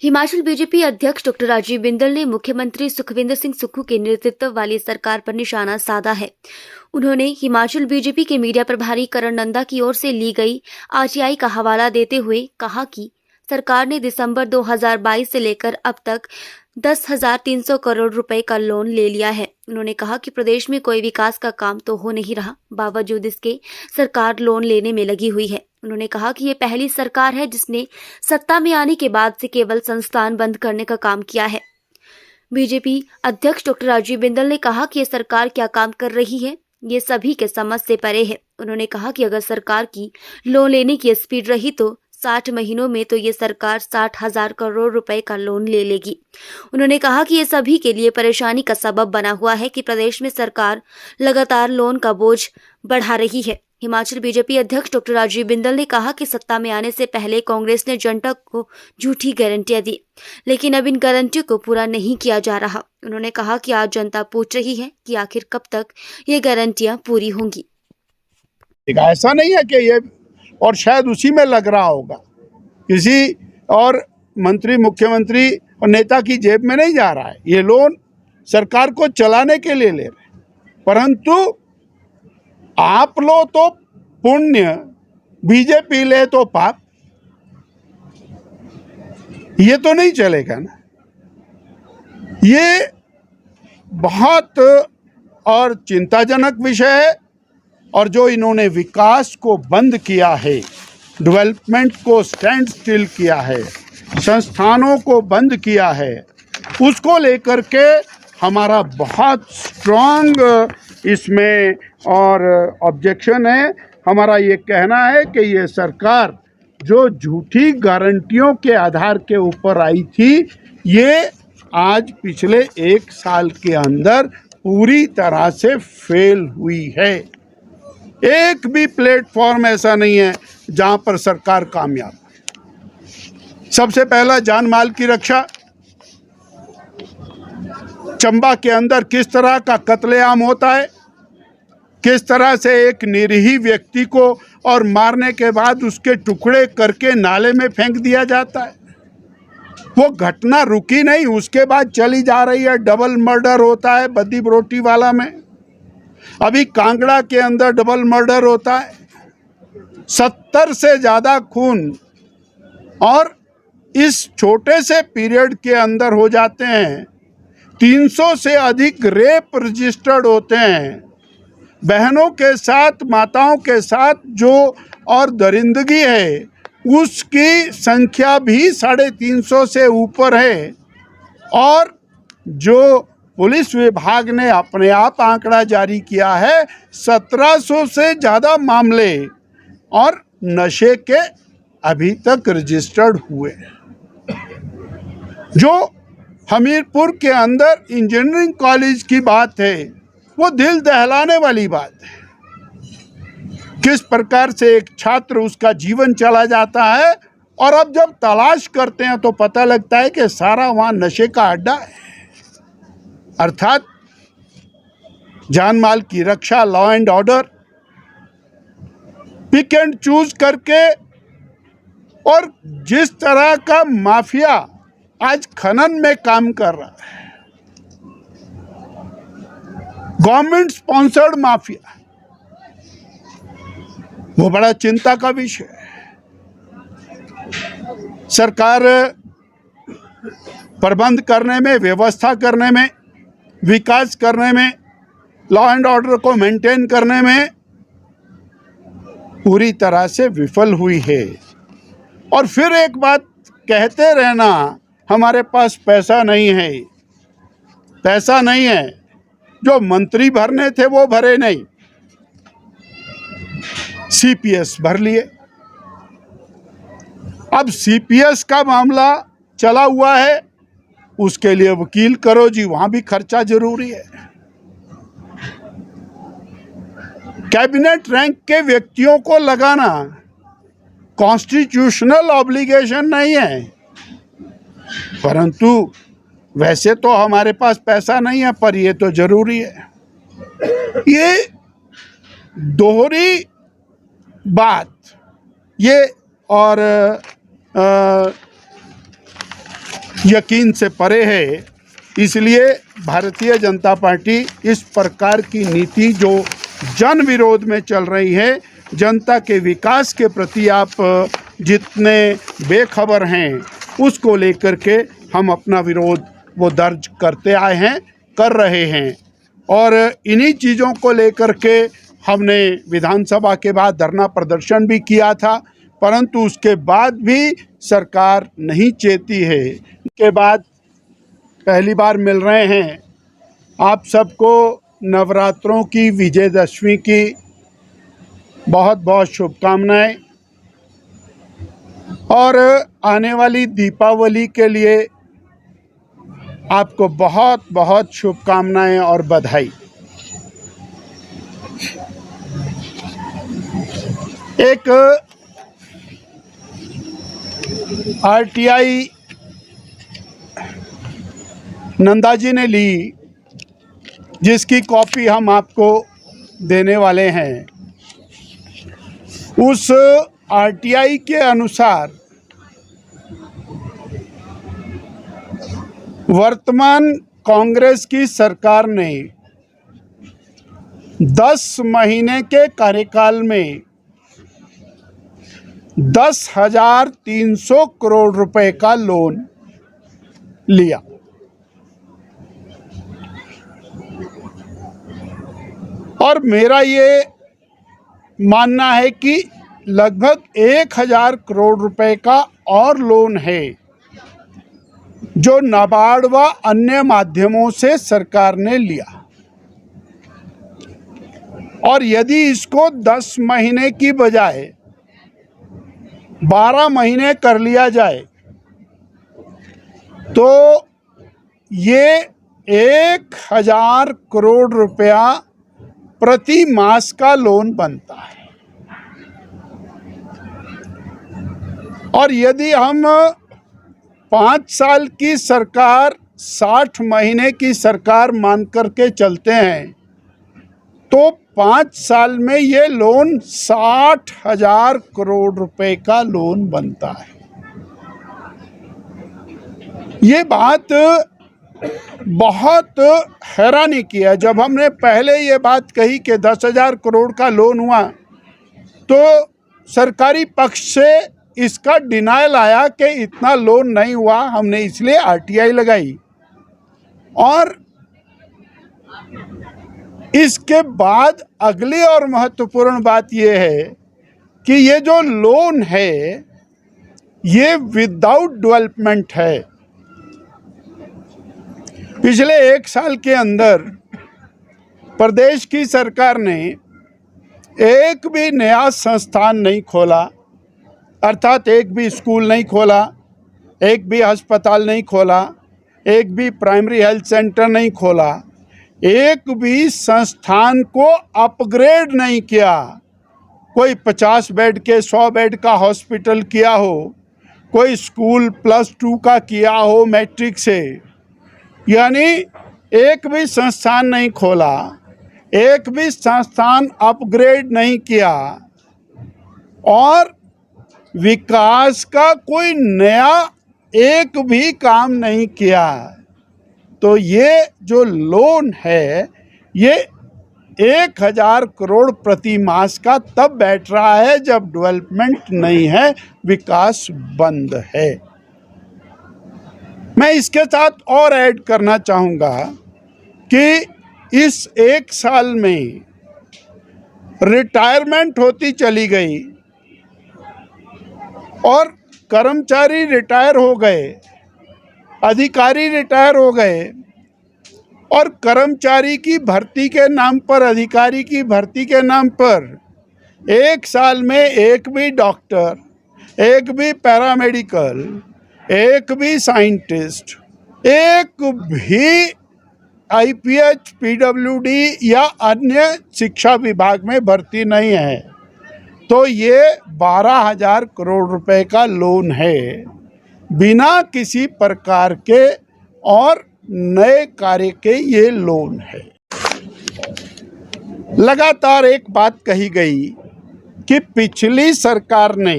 Himachal BJP अध्यक्ष doctor Rajiv Bindal ने मुख्यमंत्री सुखविंदर सिंह सुक्खू के नेतृत्व वाली सरकार पर निशाना साधा है। उन्होंने हिमाचल बीजेपी के मीडिया प्रभारी करण नंदा की ओर से ली गई आरटीआई का हवाला देते हुए कहा कि सरकार ने दिसंबर 2022 से लेकर अब तक 10,300 करोड़ रुपए का लोन ले लिया है। उन्होंने कहा कि प्रदेश में कोई विकास का काम तो हो नहीं रहा, बावजूद इसके सरकार लोन लेने में लगी हुई है। उन्होंने कहा कि ये पहली सरकार है जिसने सत्ता में आने के बाद से केवल संस्थान बंद करने का काम किया है। बीजेपी अध्यक्ष डॉक्टर राजीव बिंदल ने कहा कि ये सरकार क्या काम कर रही है, ये सभी के समझ से परे है। उन्होंने कहा कि अगर सरकार की लोन लेने की स्पीड रही तो 60 महीनों में तो ये सरकार 60,000 करोड़ रुपए का लोन ले लेगी। उन्होंने कहा कि ये सभी के लिए परेशानी का सबब बना हुआ है कि प्रदेश में सरकार लगातार लोन का बोझ बढ़ा रही है। हिमाचल बीजेपी अध्यक्ष डॉक्टर राजीव बिंदल ने कहा कि सत्ता में आने से पहले कांग्रेस ने जनता को झूठी गारंटियां दी, लेकिन अब इन गारंटियों को पूरा नहीं किया जा रहा। उन्होंने कहा कि आज जनता पूछ रही है कि आखिर कब तक ये गारंटियां पूरी होंगी। ऐसा नहीं है कि ये और शायद उसी में लग रहा होगा, किसी और मंत्री, मुख्यमंत्री और नेता की जेब में नहीं जा रहा है। ये लोन सरकार को चलाने के लिए ले रहे हैं। परंतु आप लो तो पुण्य, बीजेपी ले तो पाप, ये तो नहीं चलेगा ना। ये बहुत और चिंताजनक विषय है। और जो इन्होंने विकास को बंद किया है, डेवलपमेंट को स्टैंड स्टिल किया है, संस्थानों को बंद किया है, उसको लेकर के हमारा बहुत स्ट्रांग इसमें और ऑब्जेक्शन है। हमारा ये कहना है कि ये सरकार जो झूठी गारंटियों के आधार के ऊपर आई थी, ये आज पिछले 1 साल के अंदर पूरी तरह से फेल हुई है। एक भी प्लेटफॉर्म ऐसा नहीं है जहां पर सरकार कामयाब है। सबसे पहला जान माल की रक्षा। चंबा के अंदर किस तरह का कत्लेआम होता है, किस तरह से एक निरीह व्यक्ति को और मारने के बाद उसके टुकड़े करके नाले में फेंक दिया जाता है। वो घटना रुकी नहीं, उसके बाद चली जा रही है। डबल मर्डर होता है बद्दी बरोटी वाला में, अभी कांगड़ा के अंदर डबल मर्डर होता है। 70 से ज़्यादा खून और इस छोटे से पीरियड के अंदर हो जाते हैं। 300 से अधिक रेप रजिस्टर्ड होते हैं। बहनों के साथ, माताओं के साथ जो और दरिंदगी है, उसकी संख्या भी 350 से ऊपर है। और जो पुलिस विभाग ने अपने आप आंकड़ा जारी किया है, 1700 से ज़्यादा मामले और नशे के अभी तक रजिस्टर्ड हुए। जो हमीरपुर के अंदर इंजीनियरिंग कॉलेज की बात है, वो दिल दहलाने वाली बात है। किस प्रकार से एक छात्र, उसका जीवन चला जाता है और अब जब तलाश करते हैं तो पता लगता है कि सारा वहाँ नशे का अड्डा है। अर्थात जान माल की रक्षा, law and order, pick and choose करके। और जिस तरह का माफिया आज खनन में काम कर रहा है, गवर्नमेंट स्पॉन्सर्ड माफिया, वो बड़ा चिंता का विषय है। सरकार प्रबंध करने में, व्यवस्था करने में, विकास करने में, लॉ एंड ऑर्डर को मेंटेन करने में पूरी तरह से विफल हुई है। और फिर एक बात कहते रहना, हमारे पास पैसा नहीं है, पैसा नहीं है। जो मंत्री भरने थे वो भरे नहीं, सीपीएस भर लिए। अब सीपीएस का मामला चला हुआ है, उसके लिए वकील करो जी, वहां भी खर्चा जरूरी है। कैबिनेट रैंक के व्यक्तियों को लगाना कॉन्स्टिट्यूशनल ऑब्लिगेशन नहीं है, परंतु वैसे तो हमारे पास पैसा नहीं है, पर ये तो जरूरी है। ये दोहरी बात, ये और यकीन से परे है। इसलिए भारतीय जनता पार्टी इस प्रकार की नीति जो जन विरोध में चल रही है, जनता के विकास के प्रति आप जितने बेखबर हैं, उसको लेकर के हम अपना विरोध वो दर्ज करते आए हैं, कर रहे हैं। और इन्हीं चीज़ों को लेकर के हमने विधानसभा के बाद धरना प्रदर्शन भी किया था, परंतु उसके बाद भी सरकार नहीं चेती है। के बाद पहली बार मिल रहे हैं। आप सबको नवरात्रों की, विजयदशमी की बहुत बहुत शुभकामनाएं और आने वाली दीपावली के लिए आपको बहुत बहुत शुभकामनाएं और बधाई। एक आरटीआई नंदा जी ने ली, जिसकी कॉपी हम आपको देने वाले हैं। उस आरटीआई के अनुसार वर्तमान कांग्रेस की सरकार ने 10 महीने के कार्यकाल में 10,300 करोड़ रुपए का लोन लिया। और मेरा ये मानना है कि लगभग 1,000 करोड़ रुपए का और लोन है जो नाबार्ड व अन्य माध्यमों से सरकार ने लिया। और यदि इसको 10 महीने की बजाय 12 महीने कर लिया जाए तो ये 1,000 करोड़ रुपया प्रति मास का लोन बनता है। और यदि हम 5 साल की सरकार 60 महीने की सरकार मान करके चलते हैं तो 5 साल में ये लोन 60,000 करोड़ रुपए का लोन बनता है। ये बात बहुत हैरानी की है। जब हमने पहले ये बात कही कि 10,000 करोड़ का लोन हुआ तो सरकारी पक्ष से इसका डिनायल आया कि इतना लोन नहीं हुआ, हमने इसलिए आरटीआई लगाई। और इसके बाद अगली और महत्वपूर्ण बात यह है कि ये जो लोन है ये विदाउट डेवलपमेंट है। पिछले 1 साल के अंदर प्रदेश की सरकार ने एक भी नया संस्थान नहीं खोला, अर्थात एक भी स्कूल नहीं खोला, एक भी अस्पताल नहीं खोला, एक भी प्राइमरी हेल्थ सेंटर नहीं खोला, एक भी संस्थान को अपग्रेड नहीं किया। कोई 50 बेड के 100 बेड का हॉस्पिटल किया हो, कोई स्कूल +2 का किया हो मैट्रिक से, यानी एक भी संस्थान नहीं खोला, एक भी संस्थान अपग्रेड नहीं किया और विकास का कोई नया एक भी काम नहीं किया। तो ये जो लोन है ये 1,000 करोड़ प्रति मास का तब बैठ रहा है जब डेवलपमेंट नहीं है, विकास बंद है। मैं इसके साथ और ऐड करना चाहूँगा कि इस 1 साल में रिटायरमेंट होती चली गई और कर्मचारी रिटायर हो गए, अधिकारी रिटायर हो गए और कर्मचारी की भर्ती के नाम पर, अधिकारी की भर्ती के नाम पर 1 साल में एक भी डॉक्टर, एक भी पैरामेडिकल, एक भी साइंटिस्ट, एक भी आईपीएच, पीडब्ल्यूडी या अन्य शिक्षा विभाग में भर्ती नहीं है। तो ये 12,000 करोड़ रुपए का लोन है, बिना किसी प्रकार के और नए कार्य के ये लोन है। लगातार एक बात कही गई कि पिछली सरकार ने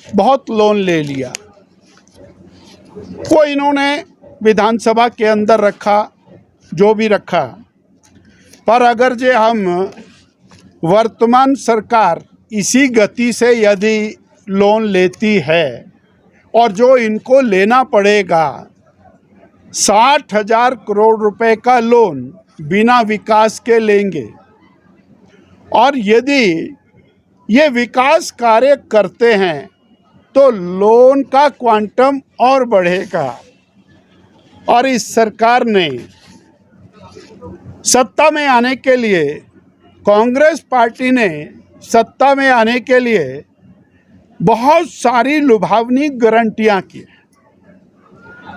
बहुत लोन ले लिया। को इन्होंने विधानसभा के अंदर रखा, जो भी रखा। पर अगर जे हम वर्तमान सरकार इसी गति से यदि लोन लेती है और जो इनको लेना पड़ेगा 60,000 करोड़ रुपए का लोन बिना विकास के लेंगे, और यदि ये विकास कार्य करते हैं तो लोन का क्वांटम और बढ़ेगा। और इस सरकार ने सत्ता में आने के लिए, कांग्रेस पार्टी ने सत्ता में आने के लिए बहुत सारी लुभावनी गारंटियां की।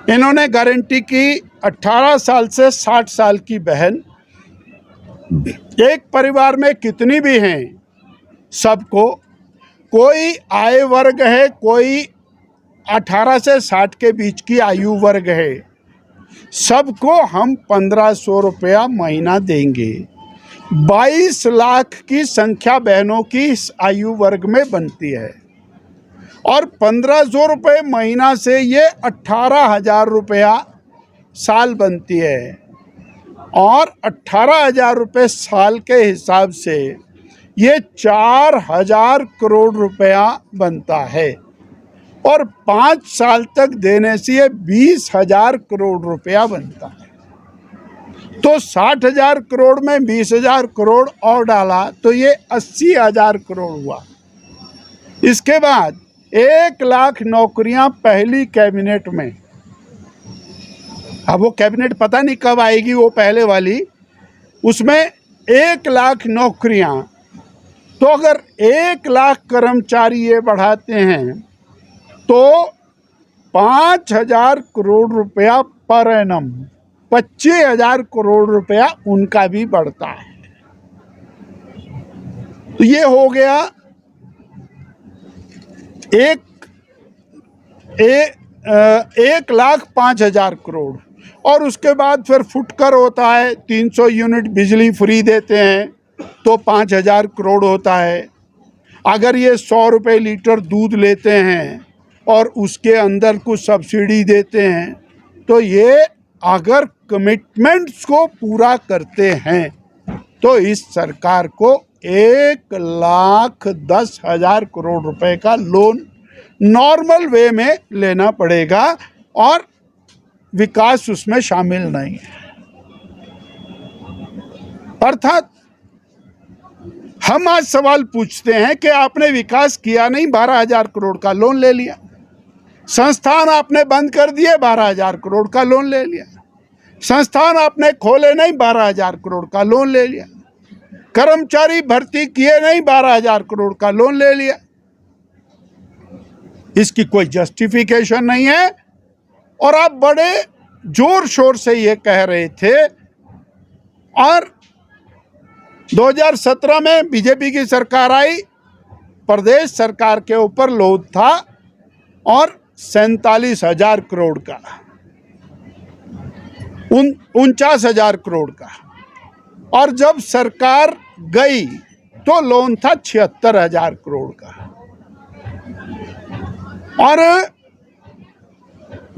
इन्होंने गारंटी की 18 साल से 60 साल की बहन, एक परिवार में कितनी भी हैं सबको, कोई आय वर्ग है, कोई 18 से 60 के बीच की आयु वर्ग है, सबको हम 1500 रुपया महीना देंगे। 22 लाख की संख्या बहनों की इस आयु वर्ग में बनती है और 1500 रुपये महीना से ये 18,000 रुपया साल बनती है और 18,000 रुपये साल के हिसाब से ये 4,000 करोड़ रुपया बनता है और 5 साल तक देने से ये 20,000 करोड़ रुपया बनता है। तो 60,000 करोड़ में 20,000 करोड़ और डाला तो ये 80,000 करोड़ हुआ। इसके बाद 1 लाख नौकरियां पहली कैबिनेट में, अब वो कैबिनेट पता नहीं कब आएगी, वो पहले वाली, उसमें 1 लाख नौकरियां। तो अगर 1 लाख कर्मचारी ये बढ़ाते हैं तो 5,000 करोड़ रुपया पर एनम, 25,000 करोड़ रुपया उनका भी बढ़ता है। तो ये हो गया 1,05,000 करोड़। और उसके बाद फिर फुटकर होता है, 300 यूनिट बिजली फ्री देते हैं तो 5,000 करोड़ होता है। अगर ये 100 रुपये लीटर दूध लेते हैं और उसके अंदर कुछ सब्सिडी देते हैं तो ये अगर कमिटमेंट्स को पूरा करते हैं तो इस सरकार को 1,10,000 करोड़ रुपए का लोन नॉर्मल वे में लेना पड़ेगा और विकास उसमें शामिल नहीं है। अर्थात हम आज सवाल पूछते हैं कि आपने विकास किया नहीं, 12,000 करोड़ का लोन ले लिया। संस्थान आपने बंद कर दिए, 12,000 करोड़ का लोन ले लिया। संस्थान आपने खोले नहीं, 12,000 करोड़ का लोन ले लिया। कर्मचारी भर्ती किए नहीं, 12,000 करोड़ का लोन ले लिया। इसकी कोई जस्टिफिकेशन नहीं है और आप बड़े जोर शोर से ये कह रहे थे। और 2017 में बीजेपी की सरकार आई, प्रदेश सरकार के ऊपर लोड था और 47,000 करोड़ का, 49,000 करोड़ का। और जब सरकार गई तो लोन था 76,000 करोड़ का। और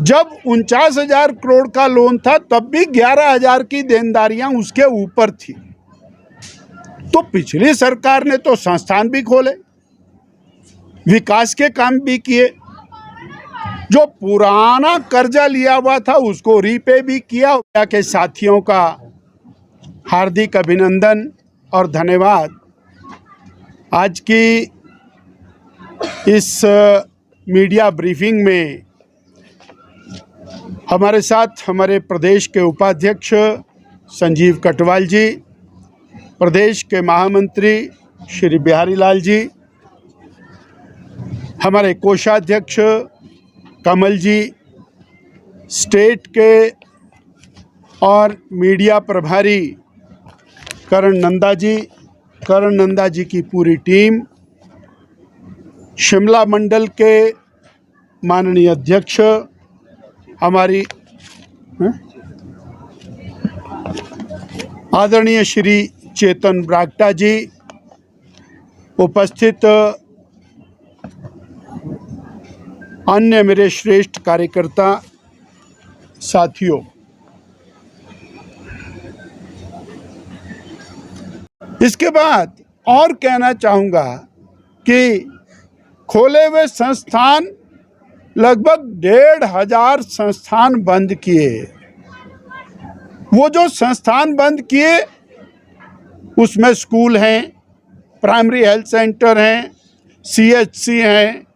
जब 49,000 करोड़ का लोन था तब भी 11,000 की देनदारियां उसके ऊपर थी। तो पिछली सरकार ने तो संस्थान भी खोले, विकास के काम भी किए, जो पुराना कर्जा लिया हुआ था उसको रीपे भी किया। के साथियों का हार्दिक अभिनंदन और धन्यवाद। आज की इस मीडिया ब्रीफिंग में हमारे साथ हमारे प्रदेश के उपाध्यक्ष संजीव कटवाल जी, प्रदेश के महामंत्री श्री बिहारी लाल जी, हमारे कोषाध्यक्ष कमल जी, स्टेट के और मीडिया प्रभारी करण नंदा जी की पूरी टीम, शिमला मंडल के माननीय अध्यक्ष हमारी आदरणीय श्री चेतन ब्रागटा जी, उपस्थित अन्य मेरे श्रेष्ठ कार्यकर्ता साथियों, इसके बाद और कहना चाहूँगा कि खोले हुए संस्थान लगभग 1,500 संस्थान बंद किए। वो जो संस्थान बंद किए उसमें स्कूल हैं, प्राइमरी हेल्थ सेंटर हैं, CHC हैं,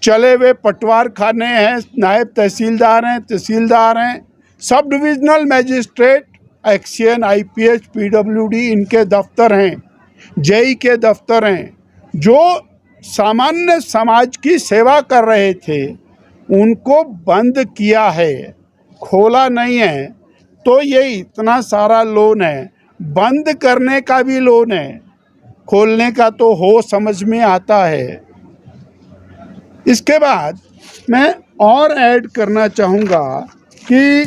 चले हुए पटवार खाने हैं, नायब तहसीलदार हैं, sub divisional magistrate, XEN, IPS, PWD इनके दफ्तर हैं, JE के दफ्तर हैं। जो सामान्य समाज की सेवा कर रहे थे उनको बंद किया है, खोला नहीं है। तो ये इतना सारा लोन है, बंद करने का भी लोन है, खोलने का तो हो समझ में आता है। इसके बाद मैं और ऐड करना चाहूँगा कि